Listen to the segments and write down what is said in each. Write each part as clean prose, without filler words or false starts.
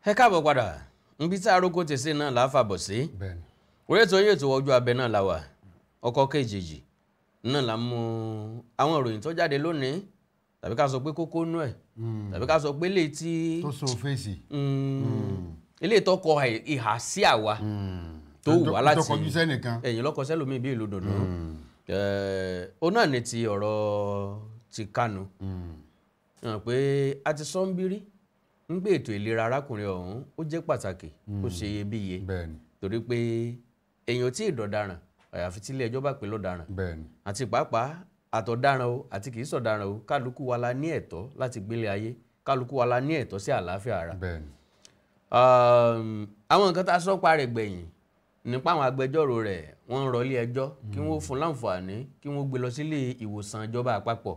ẹ káàbọ̀ padà níbi tí aróko ti sí náà láfàbọ̀ sí orí ètò yìí ètò ọjọ́ abẹ náà la wà ọkọ̀ kejì náà la mú àwọn ìròyìn tó jáde lónìí tàbí ká sọ pé kókó nú ẹ̀ tàbí ká sọ pé lè tí tó so fèsì ilé tó kọ ìhà sí àwa tó wù wá láti ẹ̀yìn lọ́kọ sẹ́lómi bí ìlú dùnú ó náà ní ti ọ̀rọ̀ ti Kánú pé a ti sọ ń bírí ń gbé ètò ìlera arákùnrin ọ̀hún ó jẹ́ pàtàkì ó ṣe iyebíye torí pé èèyàn tí ìdọ̀daràn àyàfi tí ilé ẹjọ́ bá pè lọ́daràn àti pàápàá àtọ̀daràn o àti kìí sọ̀daràn o kálukú wa la ní ẹ̀tọ́ láti gbélé ayé kálukú wa la ní ẹ̀tọ́ sí àlàáfíà ara. àwọn nǹkan tá a sọ pa rẹ̀ gbẹ̀yìn nípa àwọn agbẹjọ́rò rẹ̀ wọ́n ń rọ ilé ẹjọ́ kí wọ́n fún láǹfààní kí wọ́n gbé lọ sílé ìwòsàn ìjọba àpapọ̀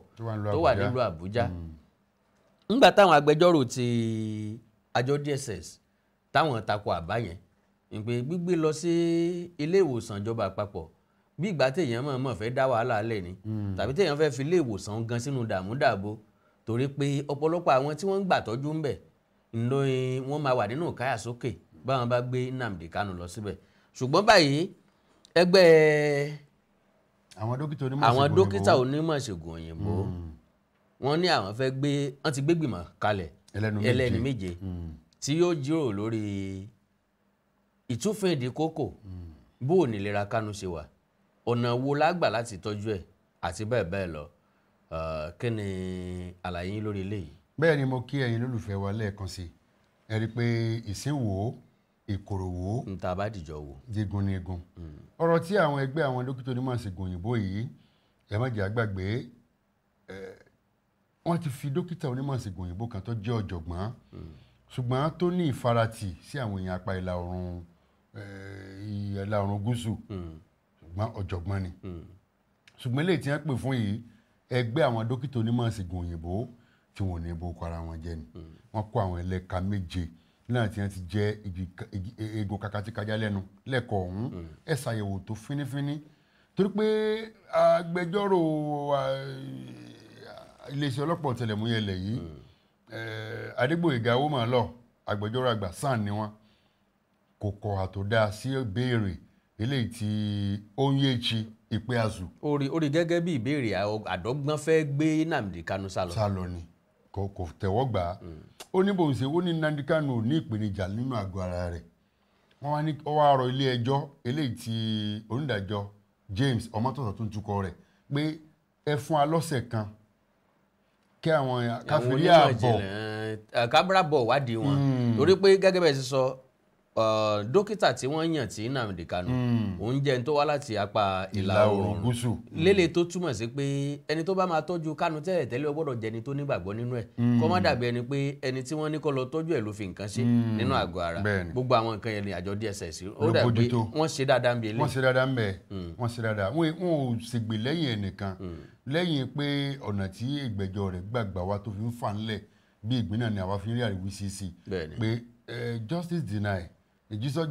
tó wà nílùú Àbújá. nígbà táwọn agbẹjọ́rò ti àjọ DSS táwọn takò àbá yẹn ìpè gbígbé lọ sí ilé ìwòsàn ìjọba àpapọ̀ bí ìgbà téèyàn mọ̀ fẹ́ dá wàhálà lẹ̀ ni tàbí téèyàn fẹ́ fi ilé ìwòsàn gan sínú dààmúdààbò torí pé ọ̀pọ̀lọpọ̀ àwọn tí wọ́n ń gbà tọ́jú ń bẹ̀ ńlọrin wọ́n máa wà nínú káyà sókè báwọn bá gbé Nnamdi Kanu lọ síbẹ̀ ṣùgbọ́n báyìí ẹgbẹ́ àwọn dókítà onímọ̀ ṣègùn òyìnbó wọ́n ní àwọn fẹ́ wọ́n ti gbé gbìmọ̀ kalẹ̀ ẹlẹ́ni méje tí yóò jíròrò lórí ìtúfin ìdí kókò bó ò ní ìlera Kánú ṣe wà ọ̀nà wo lágbà láti tọ́jú ẹ̀ àti bẹ́ẹ̀ bẹ́ẹ̀ lọ kí ni àlàyé yín lórí eléyìí. bẹ́ẹ̀ ni mo kí ẹ̀yin lólùfẹ́ wa lẹ́ẹ̀kan sí ẹ rí i pé ìsínwó ìkòròwò n ta bá dìjọ wò. digun ni egun ọ̀rọ̀ tí àwọn ẹgbẹ́ àwọn dókítà onímọ̀ ṣègùn òyìnbó yìí ẹ má jẹ́ àgbàgbé wọ́n ti fi dókítà onímọ̀ ṣègùn òyìnbó kan tó jẹ́ ọ̀jọ̀gbọ́n ṣùgbọ́n tó ní ìfaratì sí àwọn èèyàn apá ìlà oòrùn gúúsù ṣùgbọ́n ọ̀jọ̀gbọ́n ni ṣùgbọ́n eléyìí tí wọ́n pè fún yìí ẹgbẹ́ àwọn dókítà onímọ̀ ṣègùn òyìnbó tí wọ́n ní boko ara wọn jẹ́ ni wọ́n kó àwọn ẹlẹ́ka méje náà tí wọ́n ti jẹ́ eegun kakatíkajá lẹ́nu lẹ́kọ̀ọ́ ọ̀hún ẹ̀ ṣàyẹ̀wò tó fínífíní torí pé agbẹjọ́rò iléeṣẹ́ ọlọ́pàá ọ̀tẹlẹ̀múyẹ́ ilẹ̀ yìí Adégbóyèga Owómọlọ agbẹjọ́rò àgbà SAN ni wọ́n kò kọ̀ àtòdá sí ìbéèrè eléyìí tí Onyechi Ikpeazu. orí gẹ́gẹ́ bí ìbéèrè àdọ́gbọ́n fẹ́ gbé Nnamdi Kanu sálọ ni kò tẹ̀wọ́ gbà á ó ní bòun ṣe ó ní Nnamdi Kanu ní ìpèníjà nínú àgọ́ ara rẹ̀ wọ́n wá ní ọwọ́ àrọ̀ ilé ẹjọ́ eléyìí tí onídàájọ́ James Ọmọ́tọ̀tọ̀ tó ń tukọ̀ rẹ̀ pé ẹ fún alọ́sẹ̀ kan kí àwọn káfíńrí àbọ̀ kábíràbọ̀ wádìí wọn torí pé gẹ́gẹ́ bẹ́ẹ̀ ti sọ dókítà tí wọ́n yàn tí Nnamdi Kanu òun jẹ́ ẹni tó wá láti apá ìlà oòrùn gúúsù lélẹ̀ tó túmọ̀ sí pé ẹni tó bá máa tọ́jú Kanu tẹ́lẹ̀ tẹ́lẹ̀ ó gbọ́dọ̀ jẹ́ ẹni tó nígbàgbọ́ nínú ẹ̀ kó má dàbí ẹni pé ẹni tí wọ́n ní kó lọ tọ́jú ẹ̀ ló fi nǹkan ṣe nínú àgọ́ ara gbogbo àwọn nǹkan yẹn ni àjọ DSS ó dàbí wọ́n ṣe dáadáa ń bẹ wọ́n ṣe dáadáa ń bẹ wọ́n ṣe dáadáa wọn ò ṣègbè lẹ́yìn ẹnìkan lẹ́yìn pé ọ̀nà tí ìgbẹ́jọ́ rẹ̀ gbàgbà wa tó fi ń fà ńlẹ̀ bí ìgbín náà ni àwa fi ń rí àríwísí sí pé justice deny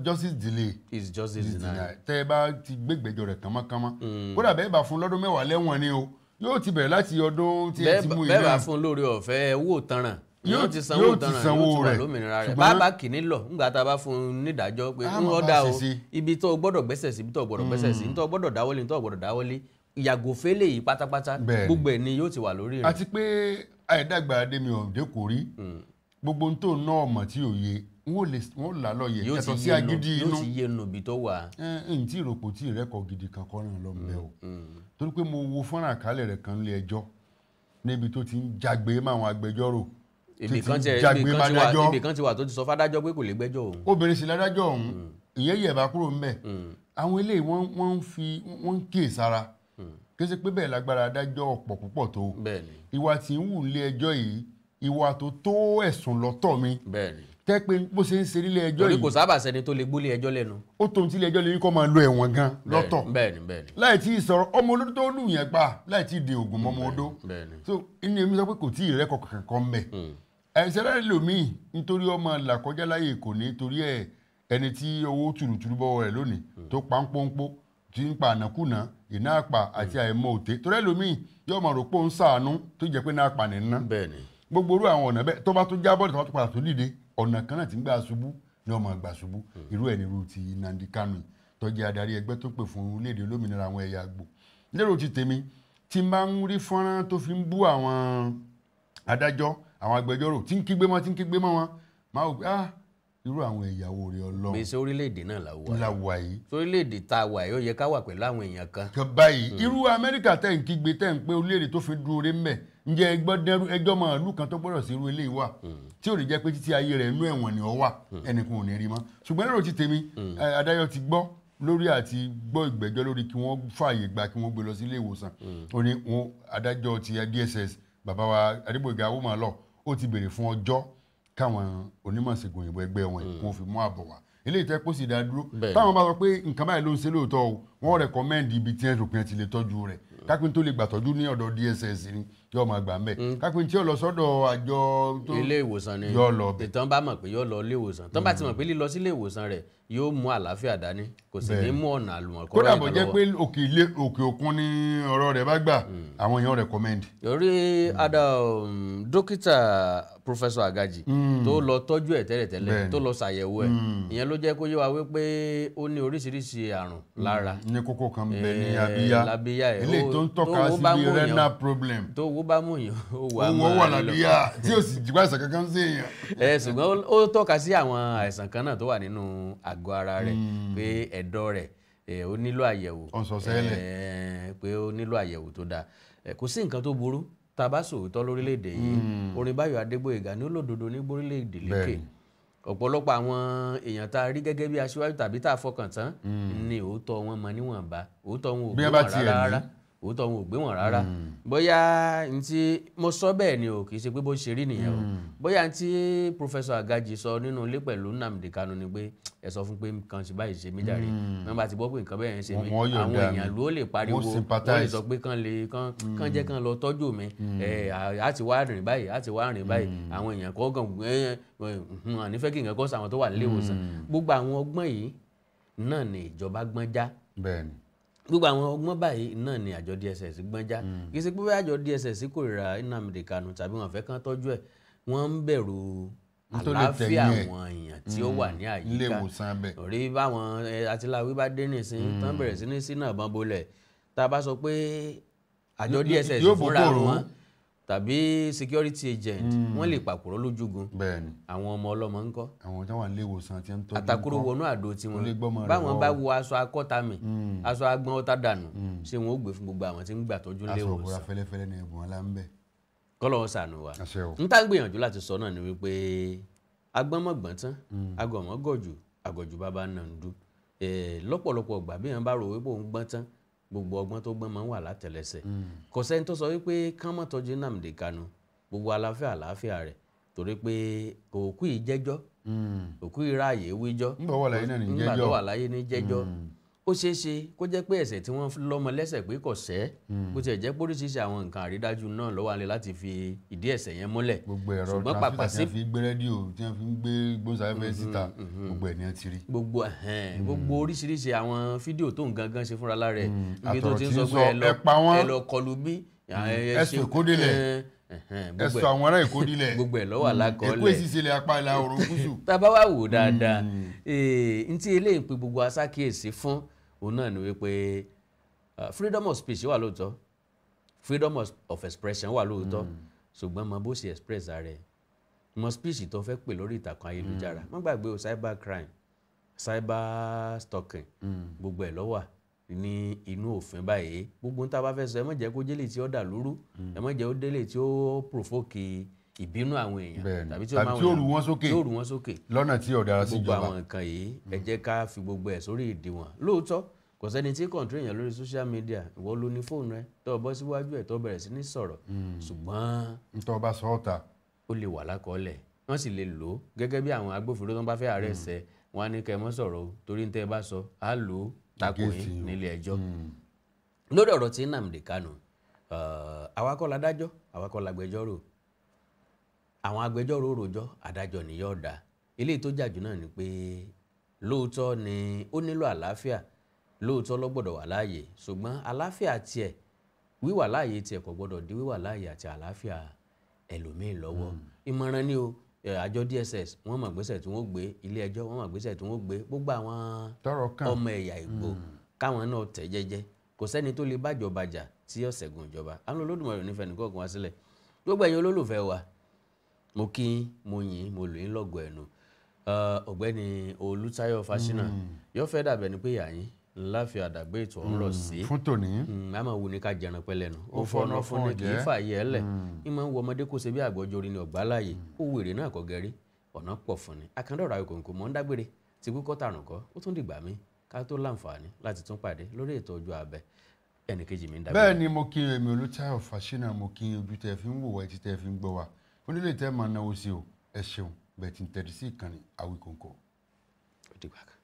justice delay is justice deny. tẹ́ ẹ bá ti gbégbẹ́jọ́ rẹ̀ kánmọ́kánmọ́ kódà bẹ́ẹ̀ bá fún lọ́dún mẹ́wàá lẹ́wọ̀n ni o yóò ti bẹ̀rẹ̀ láti ọdún tí ẹ ti mú ilé bẹ́ẹ̀ bá fún lórí ọ̀fẹ́ owó tanràn yóò ti sanwó tanràn yóò ti wà lómìnira rẹ̀ bàbá kìíní lọ nígbà tá a bá fún un nídàájọ́ pé ń wọ́n dá o ibi tó gbọ́dọ̀ gbẹ́sẹ̀ sí ibi tó gbọ́dọ̀ gbẹ́sẹ̀ sí tó gbọ́dọ̀ dáwọ́lé tó gbọ́dọ̀ dáwọ́lé ìyàgò fẹ́lẹ̀ yìí pátápátá gbogbo ẹ̀ ni yóò ti wà lórí rẹ̀. àti pé àìdàgbà adémi ọ̀dẹ́ kò rí gbogbo ohun tó ná ọmọ tí ò yé wọ́n là lọ́yẹ̀ ẹ̀tọ́ sí agídí inú yóò ti yé nù bí tó wà. n tí ìròpò tí ìrẹ́kọ̀ gidi kan kọ́ náà lọ bẹ́ẹ̀ o torí pé mo wo fọ́nrán àkálẹ̀ rẹ̀ kan lé ẹjọ́ níbi tó ti ń jágbe máwọn agbẹjọ́rò ibì kan ti wà tó ti sọ fádájọ́ pé kò lè gbẹ́jọ́ òun. obìnrin sì ládájọ́ òun ìyẹn yẹ̀bá kúrò ńbẹ̀ àwọn eléyìí wọ́n ń kíyè sára kí ṣe pé bẹ́ẹ̀ lágbára adájọ́ ọ̀pọ̀ púpọ̀ tó ìwà tí ń wù nílé ẹjọ́ yìí ìwà tó tó ẹ̀sùn lọ́tọ̀ mi tẹ́ pé bó ṣe ń ṣe nílé ẹjọ́ yìí torí kò sábà sẹ́ni tó lè gbólé ẹjọ́ lẹ́nu ó tó ń tílé ẹjọ́ lè ní kó máa lo ẹ̀wọ̀n gan lọ́tọ̀ láì tí ì sọ̀rọ̀ ọmọ olódó tó lù yẹn pa láì tí ì de ògùn mọ́mọ́ odó so inú èmi sọ pé kò tí ì rẹ́kọ̀ kankan mbẹ̀ ẹ̀ṣẹ̀ rẹ̀ lòmíì nítorí ọmọ làkọjá láyè kò ní torí ẹni tí owó tùrùtùrù bọ́wọ́ rẹ̀ lónìí tó pa ń pọ́npọ́ tí ń pa ànákùná ìná àpà àti àìmọ̀ òté torí ẹlòmíì yóò máa rò pé ó ń ṣàánú tó jẹ́ pé náà pa nìyẹn gbogbo orú àwọn ọ̀nà bẹ́ẹ̀ tó bá tó jábọ́ tó bá tó padà tó dìde ọ̀nà kan náà tí ń gbà ṣubú ní ọmọ àgbà ṣubú irú ẹ̀ nírú ti Nnamdi Kanu tó jẹ́ adarí ẹgbẹ́ tó pè fún orílẹ̀-èdè olómìnira àwọn ẹ̀yà Ìgbò lérò ti tèmi tí n bá ń rí fọ́nrán tó fi ń bú àwọn adájọ́ àwọn agbẹjọ́rò tí ń kígbe mọ́ wọn máa wò pé irú àwọn ìyàwó rẹ̀ Ọlọ́run. gbèsè orílẹ̀-èdè náà la wà yìí. orílẹ̀-èdè tá a wà yìí ó yẹ ká wà pẹ̀lú àwọn èèyàn kan. báyìí irú Amẹ́ríkà tẹ̀ ń kígbe tẹ̀ ń pé orílẹ̀-èdè tó fi dúró rẹ̀ mẹ́ ǹjẹ́ ẹjọ́ màálù kan tó gbọ́dọ̀ sí irú eléyìí wà tí ò ní jẹ́ pé títí ayé rẹ̀ inú ẹ̀wọ̀n ni ó wà ẹnìkan ò ní rí mọ́ ṣùgbọ́n lérò ti tèmi adájọ́ ti gbọ́ lórí àti gbọ́ ìgbẹ́jọ́ lórí kí wọ́n fààyè gba kí wọ́n gbé lọ sí ilé ìwòsàn ó ní adájọ́ ti DSS bàbá wa Adégbóyèga Awómọlọ ó ti béèrè fún ọjọ́ káwọn onímọ̀ ṣègùn òyìnbó ẹgbẹ́ wọn wọ́n fi mú àbọ̀ wá eléyìí tẹ́ kó sì dá dúró táwọn bá sọ pé nǹkan báyìí ló ń ṣe lóòótọ́ o wọ́n rẹ̀kọ́mẹ́ndì ibi tí ẹ̀rọ ti lè tọ́jú rẹ̀ kápẹ́ tó lè gbàtọ́jú ní ọ̀dọ̀ DSS ni yóò máa gbà mẹ́ kápẹ́ tí yóò lọ sọ́dọ̀ àjọ tó ilé ìwòsàn ni yóò lọ bẹ̀. ìtàn bá mọ̀ pé yóò lọ ilé ìwòsàn tán bá ti mọ̀ pé lílọ sí ilé ìwòsàn rẹ̀ yóò mú àlàáfíà dání kò sì ní mú ọ̀nà àlùmọ̀kọ́rọ́ ìdánwò. kódà bó jẹ́ pé òkè òkun ni ọ̀rọ̀ rẹ̀ bá gbà àwọn èèyàn rẹ̀kọ́mẹ́ndì. lórí dókítà Professor Agaji tó lọ tọ́jú ẹ̀ tẹ́lẹ̀tẹ́lẹ̀ tó lọ ṣàyẹ̀wò ẹ̀ ìyẹn ló jẹ́ kó yé wa wípé ó ní oríṣiríṣi àrùn lára. ní kókó kan bẹ ní abíyá ilé tó ń tọ́ka sí bí renal problem. tó wó bá mú yàn ó wà lábíyá tí ó sì jìgbà àìsàn kankan sí èèyàn. ṣùgbọ́n ó tọ́ka sí àwọn àìsàn kan náà tó wà nínú àgọ́ ara rẹ̀ pé ẹ̀dọ̀ rẹ̀ ó nílò àyẹ̀wò pé ó nílò àyẹ̀wò tó dáa kò sí nǹkan tó burú tá a bá sòótọ́ lórílẹ̀‐èdè yìí orin Báyọ̀ Adégbóyèga ní olódodo ní gbórílẹ̀‐èdè lékè ọ̀pọ̀lọpọ̀ àwọn èèyàn tá a rí gẹ́gẹ́ bí aṣíwájú tàbí tá a fọkàn tán ní òótọ́ wọn mọ níwọ̀nba òótọ́ wọn ò gbé wọn rárá òótọ́ wọn ò gbé wọn rárá bóyá ntí mo sọ bẹ́ẹ̀ ni o kì í ṣe pé bó ṣe rí nìyẹn o bóyá ntí Professor Agaji sọ nínú ilé pẹ̀lú Nnamdi Kanu ni pé ẹ sọ fún pé nǹkan ṣe báyìí ṣe mí jàre wọn bá ti gbọ́ pé nǹkan bẹ́ẹ̀ ń ṣe mí àwọn èèyàn ló lè pariwo wọ́n lè sọ pé kán jẹ́ kán lọ tọ́jú mi á ti wá rìn báyìí àwọn èèyàn kọ́ gan nífẹ̀ẹ́ kí nǹkan kọ́ sàwọn tó wà nílé ìwòsàn gbogbo àwọn ọgbọ́n yìí náà ni ìjọba gbọ́n já gbogbo àwọn ọgbọ́n báyìí náà ni àjọ DSS gbọ́n já kì í ṣe pé àjọ DSS kórìíra Nnamdi Kanu tàbí wọn fẹ́ kán tọ́jú ẹ̀ wọ́n ń bẹ̀rù àlàáfíà àwọn èèyàn tí ó wà ní àyíká orí báwọn àtìláwí bá dé nìsín tán bẹ̀rẹ̀ sí ní sínú àbọ̀n bolẹ̀ tá a bá sọ pé àjọ DSS fúnra wọn tàbí security agent wọ́n lè pàkúrọ̀ lójúgun àwọn ọmọ ọlọ́mọ ń kọ́ àwọn tó wà nílé ìwòsàn tí ń tọ́jú àtàkùrọ̀ wọnú àdó tí wọ́n báwọn bá wọ aṣọ akọ́tàmì aṣọ agbọ́n ọ̀tá dànù ṣé wọn ó gbé fún gbogbo àwọn tí ń gbà tọ́jú nílé ìwòsàn. aṣọ òbúra fẹ́lẹ́fẹ́lẹ́ ní ẹ̀bùn ọ̀la ń bẹ̀. kọ́lọ́ ṣàánú wa ń tá gbìyànjú láti sọ náà ni wípé agbọ́nmọ̀gbọ́n tán agọ̀mọ́gọ̀jù àgọ̀jù bàbá náà ń dún lọ́pọ̀lọpọ̀ ìgbà bí èèyàn bá rò wípé òun gbọ́n tán gbogbo ọgbọ́n tó gbọ́n máa ń wà látẹ̀lẹsẹ̀ kò sẹ́ni tó sọ wípé kán mọ́ tọ́jú Nnamdi Kanu gbogbo àlàáfíà rẹ̀ torí pé òkú yìí jẹ́jọ́ òkú yìí ráàyè wíjọ́ nígbà tó wà láyé ní jẹ́jọ́ ó ṣeé ṣe kó jẹ́ pé ẹ̀ṣẹ̀ tí wọ́n lọ́mọ lẹ́sẹ̀ pé kò sẹ́ bó tiẹ̀ jẹ́ pé oríṣiríṣi àwọn nǹkan àrídájú náà ló wà nílẹ̀ láti fi ìdí ẹ̀ṣẹ̀ yẹn múlẹ̀ gbogbo ẹ̀rọ transmitter tí wọ́n fi gbé rédíò tí wọ́n fi ń gbé gbósàfẹ́ síta gbogbo ẹ̀ ní ẹ ti rí. gbogbo oríṣiríṣi àwọn fídíò tó ń gangan ṣe fúnra lára ẹ̀ ibi tó ti ń sọ pé ẹ lọ kọlù bí ẹsùn ìkódélẹ̀ ẹsùn àwọn ará ìkódélẹ̀ gbogbo ẹ̀ lọ́wọ́ alákọọ́lẹ̀ èkó ìsísílẹ̀ apá ìlà oòrùn gúúsù. tá a bá wá wò dáadáa ntí eléyìí pé gbogbo aṣàkíyèsí fún òun náà ni wípé freedom of speech wà lóòótọ́ freedom of expression wà lóòótọ́ ṣùgbọ́n mo bó ṣe express rẹ̀ mo speech tó fẹ́ pè lórí ìtàkùn ayélujára má gbàgbé o cyber crime cyber stalking gbogbo ẹ̀ ló wà ní inú òfin báyìí gbogbo tá a bá fẹ́ sọ ẹ má jẹ́ kó délé tí ó dà lóru ẹ má jẹ́ kó délé tí ó provoke ìbínú àwọn èèyàn tàbí tí ó rù wọ́n sókè lọ́nà tí ó dára sí ìjọba. gbogbo àwọn nǹkan yìí ẹ jẹ́ ká fi gbogbo ẹ̀ sórí ìdíwọ̀n lóòótọ́ kò sẹ́ni tí kọ̀ǹtró èèyàn lórí social media ìwọ ló ní fóònù ẹ tó bọ́ síwájú ẹ̀ tó bẹ̀rẹ̀ sí ní sọ̀rọ̀ ṣùgbọ́n ntọ́ bá sọ ọ́ta ó lè wà lákọọ́lẹ̀ wọ́n sì lè lò ó gẹ́gẹ́ bí àwọn agbófinró tó ń bá fẹ́ àárẹ̀ ṣẹ wọn á ní kẹ́ ẹ mọ́ sọ̀rọ̀ o torí ní tẹ́ ẹ bá sọ á lò ó tako yín nílé ẹjọ́ lórí ọ̀rọ̀ tí Nnamdi Kanu àwa kọ́ ládájọ́ àwa kọ́ lágbẹjọ́rò àwọn agbẹjọ́rò rojọ́ adájọ́ ni yóò dá eléyìí tó jàjù náà ni pé lóòótọ́ ni ó nílò àlàáfíà lóòótọ́ ló gbọ́dọ̀ wà láàyè ṣùgbọ́n àlàáfíà tiẹ̀ wíwà láàyè tiẹ̀ kò gbọ́dọ̀ di wíwà láàyè àti àlàáfíà ẹlòmíì lọ́wọ́ ìmọ̀ràn ni o àjọ DSS wọ́n mọ̀ gbésẹ̀ tí wọ́n gbé, ilé ẹjọ́ wọ́n mọ̀ gbésẹ̀ tí wọ́n gbé, gbogbo àwọn ọmọ ẹ̀yà Ìgbò káwọn náà tẹ̀ jẹ́jẹ́. Kò sẹ́ni tó lè bájọba jà tí yóò ṣẹ́gun ìjọba. àwọn Olódùmarè nífẹ̀ẹ́ nìkan kan wá sílẹ̀. Gbogbo ẹ̀yin olólùfẹ́ wa, mo kí mo yìn mo lù yín lọ́gọ̀ ẹnu. Ọ̀gbẹ́ni Olútáyọ̀ Fáṣínà yóò fẹ́ dàbẹ̀ ni pé yàyín láfi àdàgbé ètò ọ̀hún rọ̀ sí. fún tòní. àmọ́ wo ni ká jẹran pẹ́ lẹ́nu. ó fọ́nà fún ni kì í fààyè ẹ̀ lẹ̀. ìmọ̀ ń wọ ọmọdé kó ṣe bí àgbọ̀jọ orin ní ọ̀gbá láàyè. ó wèrè náà kọ́ gẹ́rí ọ̀nà pọ̀ fún ni. Àkàndọ̀rọ̀ Ayọ̀kòǹkò mọ́ ń dágbére ti kú kọ́tà rùn kọ́. ó tún dìgbà mí ká tó láǹfààní láti tún pàdé lórí ètò Ọjọ́ Abẹ. Ẹnìkejì mi ń dágbére. bẹ́ẹ̀ ni mo kí èmi Olútáyọ̀ Fáṣínà, mo kí ojú tẹ́ fi ń wò wá etí tẹ́ fi ń gbọ́ wa. onílé tẹ́ máa náwó sí o, ẹ ṣeun bẹ́ẹ̀ tí ń tẹ̀lé sí ìkànnì Awíkonko. Ó dìgbà kan.